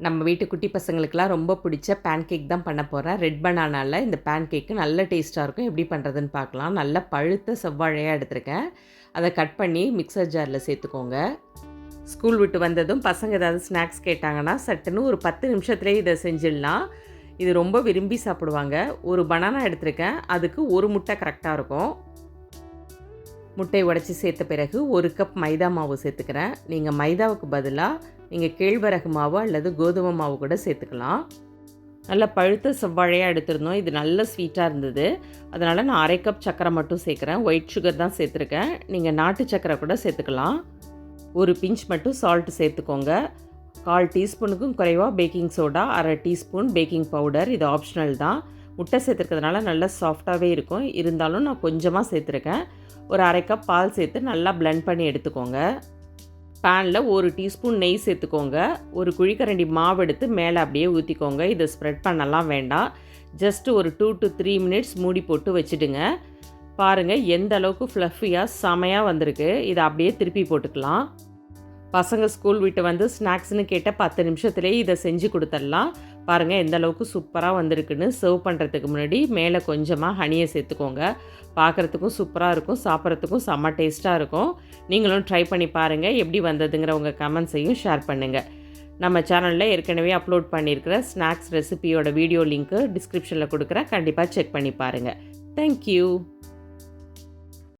நம்ம வீட்டு குட்டி பசங்களுக்கெல்லாம் ரொம்ப பிடிச்ச பேன்கேக் தான் பண்ண போகிறேன். ரெட் பனானால இந்த பேன்கேக்கு நல்ல டேஸ்ட்டாக இருக்கும். எப்படி பண்ணுறதுன்னு பார்க்கலாம். நல்லா பழுத்த செவ்வாழையாக எடுத்திருக்கேன். அதை கட் பண்ணி மிக்சர் ஜாரில் சேர்த்துக்கோங்க. ஸ்கூல் விட்டு வந்ததும் பசங்க ஏதாவது ஸ்நாக்ஸ் கேட்டாங்கன்னா சட்டுன்னு ஒரு 10 நிமிஷத்துலேயே இதை செஞ்சிடலாம். இது ரொம்ப விரும்பி சாப்பிடுவாங்க. ஒரு பனானா எடுத்திருக்கேன். அதுக்கு ஒரு முட்டை கரெக்டாக இருக்கும். முட்டையை உடைச்சி சேர்த்த பிறகு 1 கப் மைதா மாவு சேர்த்துக்கிறேன். நீங்கள் மைதாவுக்கு பதிலாக நீங்கள் கேழ்வரகு மாவு அல்லது கோதுமை மாவு கூட சேர்த்துக்கலாம். நல்லா பழுத்த செவ்வாழையாக எடுத்திருந்தோம். இது நல்ல ஸ்வீட்டாக இருந்தது. அதனால் நான் 1/2 கப் சர்க்கரை மட்டும் சேர்க்குறேன். ஒயிட் சுகர் தான் சேர்த்துருக்கேன். நீங்கள் நாட்டு சர்க்கரை கூட சேர்த்துக்கலாம். ஒரு பிஞ்ச் மட்டும் சால்ட் சேர்த்துக்கோங்க. 1/4 டீஸ்பூனுக்கும் குறைவாக baking soda, 1/2 teaspoon baking powder. இது ஆப்ஷனல் தான். முட்டை சேர்த்துக்கிறதுனால நல்லா சாஃப்டாகவே இருக்கும். இருந்தாலும் நான் கொஞ்சமாக சேர்த்துருக்கேன். ஒரு 1/2 கப் பால் சேர்த்து நல்லா பிளெண்ட் பண்ணி எடுத்துக்கோங்க. பேனில் 1 டீஸ்பூன் நெய் சேர்த்துக்கோங்க. ஒரு குழிக்கரண்டி மாவு எடுத்து மேலே அப்படியே ஊற்றிக்கோங்க. இதை ஸ்ப்ரெட் பண்ணலாம் வேண்டாம். ஜஸ்ட் ஒரு 2 to 3 மினிட்ஸ் மூடி போட்டு வச்சுடுங்க. பாருங்கள் எந்த அளவுக்கு ஃப்ளஃபியாக செமையாக வந்திருக்கு. இதை அப்படியே திருப்பி போட்டுக்கலாம். பசங்க ஸ்கூல் விட்டு வந்து ஸ்நாக்ஸ்னு கேட்ட 10 நிமிஷத்துலேயே இதை செஞ்சு கொடுத்துடலாம். பாருங்கள் எந்த அளவுக்கு சூப்பராக வந்திருக்குன்னு. சர்வ் பண்ணுறதுக்கு முன்னாடி மேலே கொஞ்சமாக ஹனியை சேர்த்துக்கோங்க. பார்க்குறதுக்கும் சூப்பராக இருக்கும், சாப்பிட்றதுக்கும் செம்ம டேஸ்ட்டாக இருக்கும். நீங்களும் ட்ரை பண்ணி பாருங்கள். எப்படி வந்ததுங்கிற உங்கள் கமெண்ட்ஸையும் ஷேர் பண்ணுங்கள். நம்ம சேனலில் ஏற்கனவே அப்லோட் பண்ணியிருக்கிற ஸ்நாக்ஸ் ரெசிபியோட வீடியோ லிங்க்கு டிஸ்கிரிப்ஷனில் கொடுக்குறேன். கண்டிப்பாக செக் பண்ணி பாருங்கள். தேங்க்யூ.